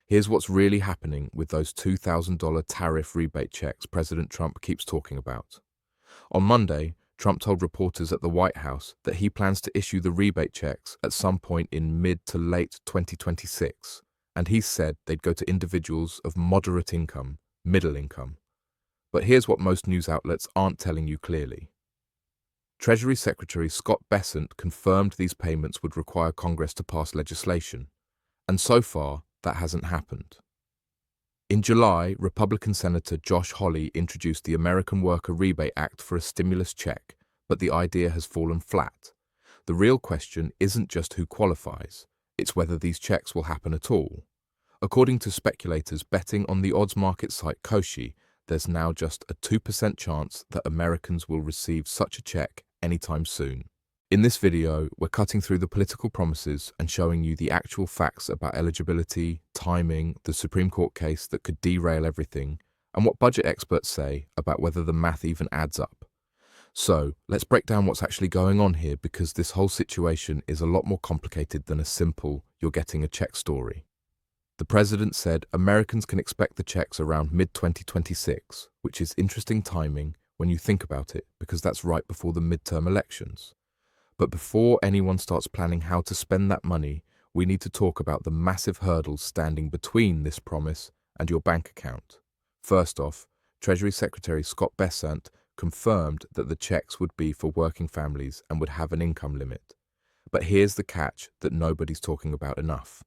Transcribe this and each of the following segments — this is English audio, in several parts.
Here's what's really happening with those $2,000 tariff rebate checks President Trump keeps talking about. On Monday, Trump told reporters at the White House that he plans to issue the rebate checks at some point in mid to late 2026, and he said they'd go to individuals of moderate income, middle income. But here's what most news outlets aren't telling you clearly. Treasury Secretary Scott Bessent confirmed these payments would require Congress to pass legislation, and so far, that hasn't happened. In July, Republican Senator Josh Hawley introduced the American Worker Rebate Act for a stimulus check, but the idea has fallen flat. The real question isn't just who qualifies, it's whether these checks will happen at all. According to speculators betting on the odds market site Koshi, there's now just a 2% chance that Americans will receive such a check anytime soon. In this video, we're cutting through the political promises and showing you the actual facts about eligibility, timing, the Supreme Court case that could derail everything, and what budget experts say about whether the math even adds up. So, let's break down what's actually going on here, because this whole situation is a lot more complicated than a simple "you're getting a check" story. The president said Americans can expect the checks around mid-2026, which is interesting timing when you think about it, because that's right before the midterm elections. But before anyone starts planning how to spend that money, we need to talk about the massive hurdles standing between this promise and your bank account. First off, Treasury Secretary Scott Bessent confirmed that the checks would be for working families and would have an income limit. But here's the catch that nobody's talking about enough.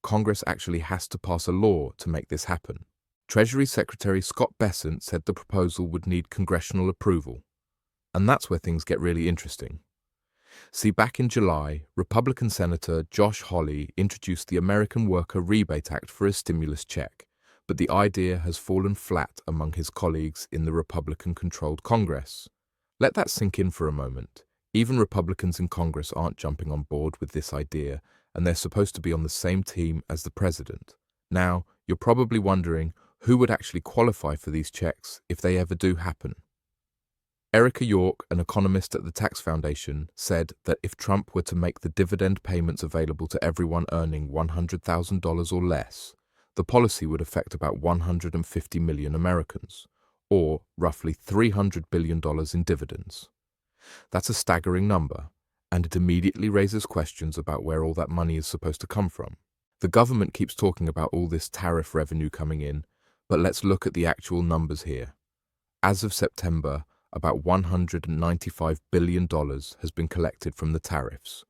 Congress actually has to pass a law to make this happen. Treasury Secretary Scott Bessent said the proposal would need congressional approval. And that's where things get really interesting. See, back in July, Republican Senator Josh Hawley introduced the American Worker Rebate Act for a stimulus check, but the idea has fallen flat among his colleagues in the Republican-controlled Congress. Let that sink in for a moment. Even Republicans in Congress aren't jumping on board with this idea, and they're supposed to be on the same team as the president. Now, you're probably wondering who would actually qualify for these checks if they ever do happen. Erica York, an economist at the Tax Foundation, said that if Trump were to make the dividend payments available to everyone earning $100,000 or less, the policy would affect about 150 million Americans, or roughly $300 billion in dividends. That's a staggering number, and it immediately raises questions about where all that money is supposed to come from. The government keeps talking about all this tariff revenue coming in, but let's look at the actual numbers here. As of September, about $195 billion has been collected from the tariffs.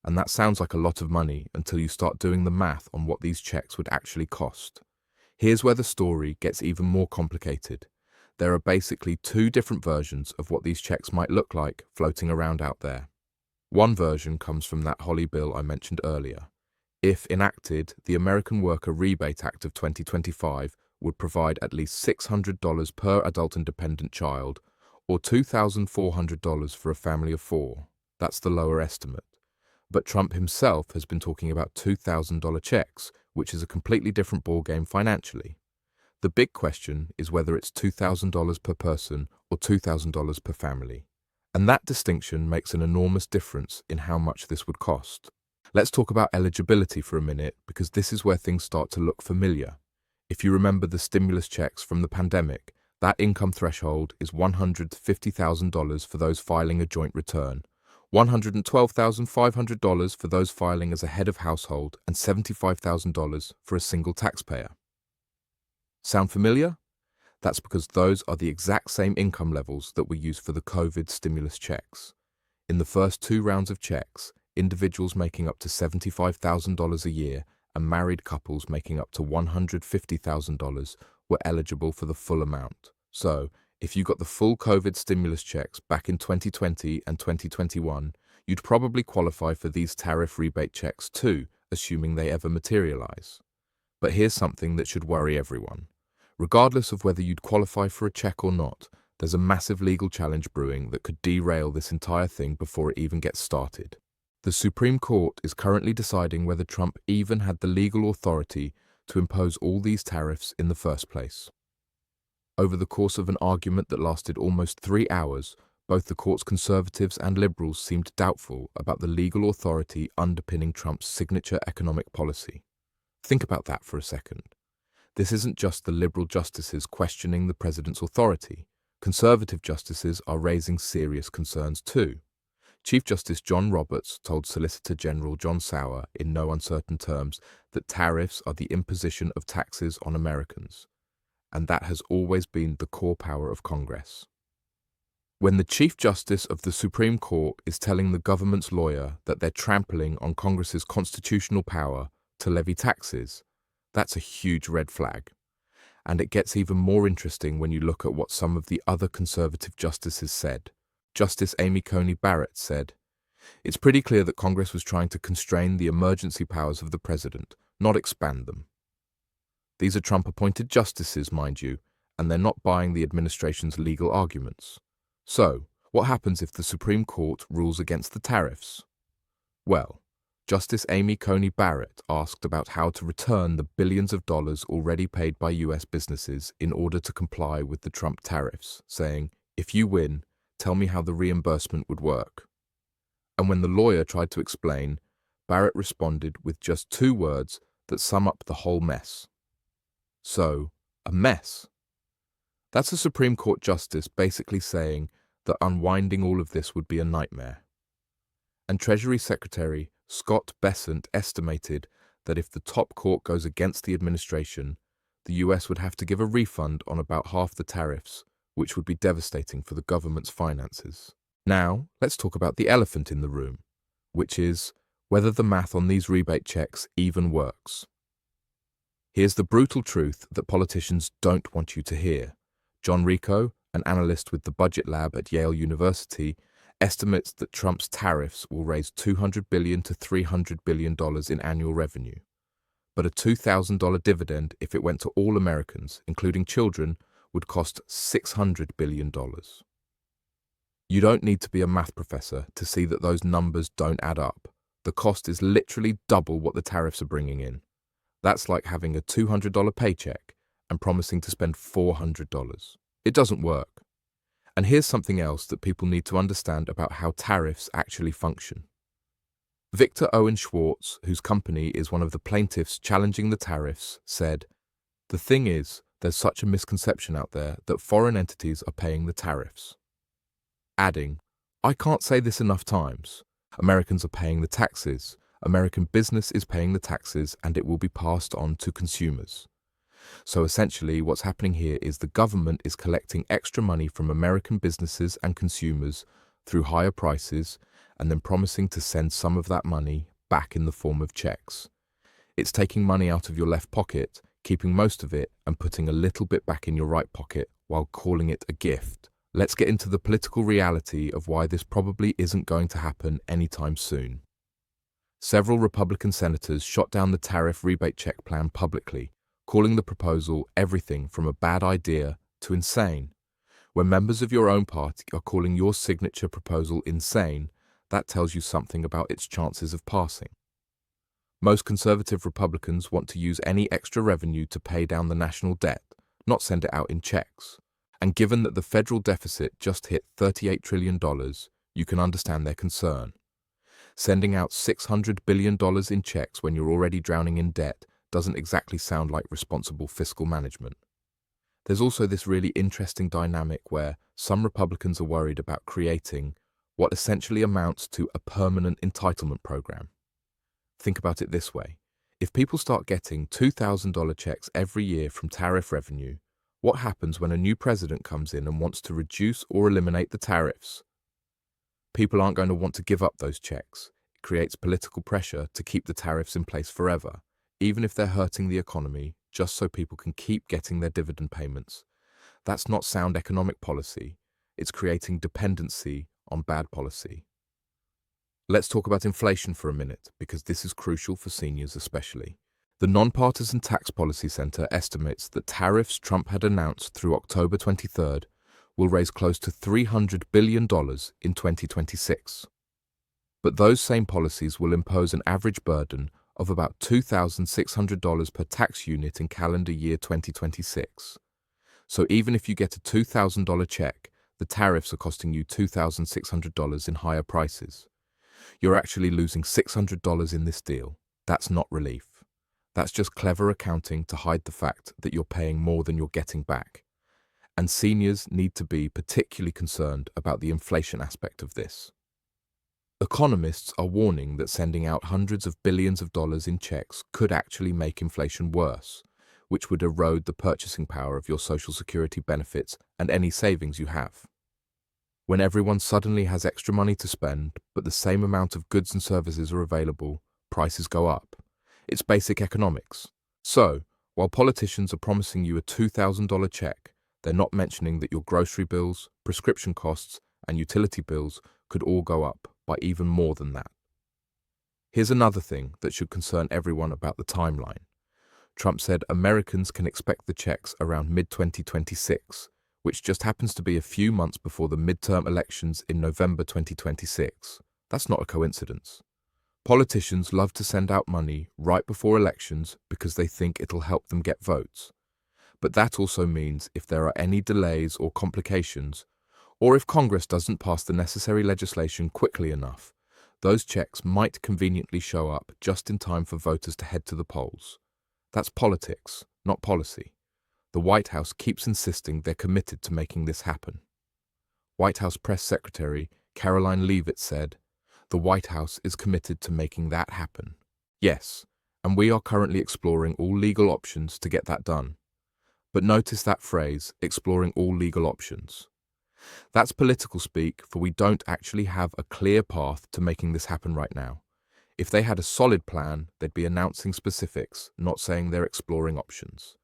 And that sounds like a lot of money until you start doing the math on what these checks would actually cost. Here's where the story gets even more complicated. There are basically two different versions of what these checks might look like floating around out there. One version comes from that Hawley bill I mentioned earlier. If enacted, the American Worker Rebate Act of 2025 would provide at least $600 per adult and dependent child, or $2,400 for a family of four. That's the lower estimate. But Trump himself has been talking about $2,000 checks, which is a completely different ballgame financially. The big question is whether it's $2,000 per person or $2,000 per family. And that distinction makes an enormous difference in how much this would cost. Let's talk about eligibility for a minute, because this is where things start to look familiar. If you remember the stimulus checks from the pandemic, that income threshold is $150,000 for those filing a joint return, $112,500 for those filing as a head of household, and $75,000 for a single taxpayer. Sound familiar? That's because those are the exact same income levels that were used for the COVID stimulus checks. In the first two rounds of checks, individuals making up to $75,000 a year and married couples making up to $150,000 were eligible for the full amount. So, if you got the full COVID stimulus checks back in 2020 and 2021, you'd probably qualify for these tariff rebate checks too, assuming they ever materialize. But here's something that should worry everyone. Regardless of whether you'd qualify for a check or not, there's a massive legal challenge brewing that could derail this entire thing before it even gets started. The Supreme Court is currently deciding whether Trump even had the legal authority to impose all these tariffs in the first place. Over the course of an argument that lasted almost 3 hours, both the court's conservatives and liberals seemed doubtful about the legal authority underpinning Trump's signature economic policy. Think about that for a second. This isn't just the liberal justices questioning the president's authority. Conservative justices are raising serious concerns too. Chief Justice John Roberts told Solicitor General John Sauer in no uncertain terms that tariffs are the imposition of taxes on Americans, and that has always been the core power of Congress. When the Chief Justice of the Supreme Court is telling the government's lawyer that they're trampling on Congress's constitutional power to levy taxes, that's a huge red flag. And it gets even more interesting when you look at what some of the other conservative justices said. Justice Amy Coney Barrett said, "It's pretty clear that Congress was trying to constrain the emergency powers of the president, not expand them." These are Trump-appointed justices, mind you, and they're not buying the administration's legal arguments. So, what happens if the Supreme Court rules against the tariffs? Well, Justice Amy Coney Barrett asked about how to return the billions of dollars already paid by US businesses in order to comply with the Trump tariffs, saying, "If you win, tell me how the reimbursement would work." And when the lawyer tried to explain, Barrett responded with just 2 words that sum up the whole mess. So, a mess. That's a Supreme Court justice basically saying that unwinding all of this would be a nightmare. And Treasury Secretary Scott Bessent estimated that if the top court goes against the administration, the US would have to give a refund on about half the tariffs, which would be devastating for the government's finances. Now, let's talk about the elephant in the room, which is whether the math on these rebate checks even works. Here's the brutal truth that politicians don't want you to hear. John Rico, an analyst with the Budget Lab at Yale University, estimates that Trump's tariffs will raise $200 billion to $300 billion in annual revenue. But a $2,000 dividend, if it went to all Americans, including children, would cost $600 billion. You don't need to be a math professor to see that those numbers don't add up. The cost is literally double what the tariffs are bringing in. That's like having a $200 paycheck and promising to spend $400. It doesn't work. And here's something else that people need to understand about how tariffs actually function. Victor Owen Schwartz, whose company is one of the plaintiffs challenging the tariffs, said, "The thing is, there's such a misconception out there that foreign entities are paying the tariffs." Adding, "I can't say this enough times. Americans are paying the taxes. American business is paying the taxes, and it will be passed on to consumers." So essentially, what's happening here is the government is collecting extra money from American businesses and consumers through higher prices and then promising to send some of that money back in the form of checks. It's taking money out of your left pocket, keeping most of it, and putting a little bit back in your right pocket while calling it a gift. Let's get into the political reality of why this probably isn't going to happen anytime soon. Several Republican senators shot down the tariff rebate check plan publicly, calling the proposal everything from a bad idea to insane. When members of your own party are calling your signature proposal insane, that tells you something about its chances of passing. Most conservative Republicans want to use any extra revenue to pay down the national debt, not send it out in checks. And given that the federal deficit just hit $38 trillion, you can understand their concern. Sending out $600 billion in checks when you're already drowning in debt doesn't exactly sound like responsible fiscal management. There's also this really interesting dynamic where some Republicans are worried about creating what essentially amounts to a permanent entitlement program. Think about it this way. If people start getting $2,000 checks every year from tariff revenue, what happens when a new president comes in and wants to reduce or eliminate the tariffs? People aren't going to want to give up those checks. It creates political pressure to keep the tariffs in place forever, even if they're hurting the economy, just so people can keep getting their dividend payments. That's not sound economic policy. It's creating dependency on bad policy. Let's talk about inflation for a minute, because this is crucial for seniors especially. The Nonpartisan Tax Policy Center estimates that tariffs Trump had announced through October 23rd will raise close to $300 billion in 2026. But those same policies will impose an average burden of about $2,600 per tax unit in calendar year 2026. So even if you get a $2,000 check, the tariffs are costing you $2,600 in higher prices. You're actually losing $600 in this deal. That's not relief. That's just clever accounting to hide the fact that you're paying more than you're getting back. And seniors need to be particularly concerned about the inflation aspect of this. Economists are warning that sending out hundreds of billions of dollars in checks could actually make inflation worse, which would erode the purchasing power of your Social Security benefits and any savings you have. When everyone suddenly has extra money to spend, but the same amount of goods and services are available, prices go up. It's basic economics. So, while politicians are promising you a $2,000 check, they're not mentioning that your grocery bills, prescription costs, and utility bills could all go up by even more than that. Here's another thing that should concern everyone about the timeline. Trump said Americans can expect the checks around mid-2026, which just happens to be a few months before the midterm elections in November 2026. That's not a coincidence. Politicians love to send out money right before elections because they think it'll help them get votes. But that also means if there are any delays or complications, or if Congress doesn't pass the necessary legislation quickly enough, those checks might conveniently show up just in time for voters to head to the polls. That's politics, not policy. The White House keeps insisting they're committed to making this happen. White House Press Secretary Caroline Leavitt said, "The White House is committed to making that happen." Yes, and we are currently exploring all legal options to get that done. But notice that phrase, exploring all legal options. That's political speak, for we don't actually have a clear path to making this happen right now. If they had a solid plan, they'd be announcing specifics, not saying they're exploring options.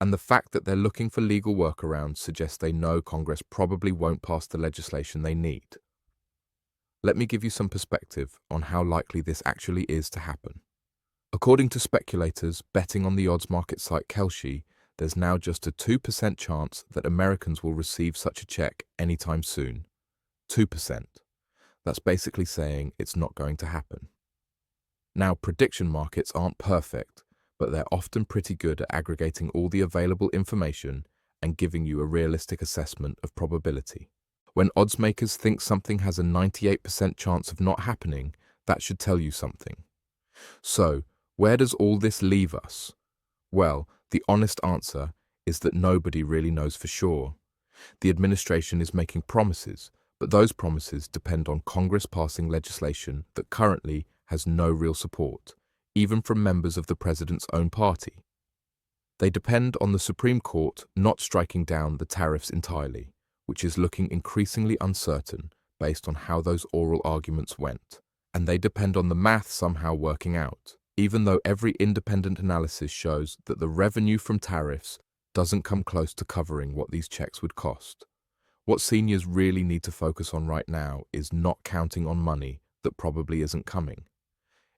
And the fact that they're looking for legal workarounds suggests they know Congress probably won't pass the legislation they need. Let me give you some perspective on how likely this actually is to happen. According to speculators betting on the odds market site Kalshi, there's now just a 2% chance that Americans will receive such a check anytime soon. 2%. That's basically saying it's not going to happen. Now, prediction markets aren't perfect, but they're often pretty good at aggregating all the available information and giving you a realistic assessment of probability. When odds makers think something has a 98% chance of not happening, that should tell you something. So, where does all this leave us? Well, the honest answer is that nobody really knows for sure. The administration is making promises, but those promises depend on Congress passing legislation that currently has no real support, even from members of the president's own party. They depend on the Supreme Court not striking down the tariffs entirely, which is looking increasingly uncertain based on how those oral arguments went. And they depend on the math somehow working out, even though every independent analysis shows that the revenue from tariffs doesn't come close to covering what these checks would cost. What seniors really need to focus on right now is not counting on money that probably isn't coming.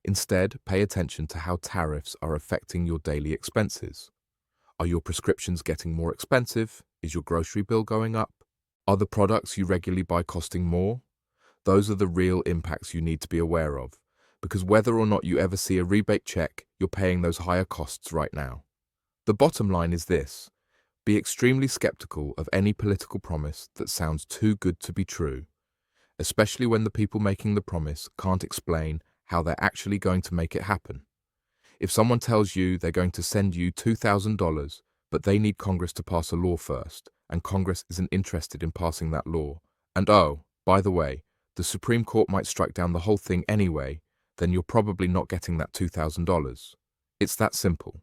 Instead, pay attention to how tariffs are affecting your daily expenses. Are your prescriptions getting more expensive? Is your grocery bill going up? Are the products you regularly buy costing more? Those are the real impacts you need to be aware of, because whether or not you ever see a rebate check, you're paying those higher costs right now. The bottom line is this: be extremely skeptical of any political promise that sounds too good to be true, especially when the people making the promise can't explain how they're actually going to make it happen. If someone tells you they're going to send you $2,000, but they need Congress to pass a law first, and Congress isn't interested in passing that law, and oh, by the way, the Supreme Court might strike down the whole thing anyway, then you're probably not getting that $2,000. It's that simple.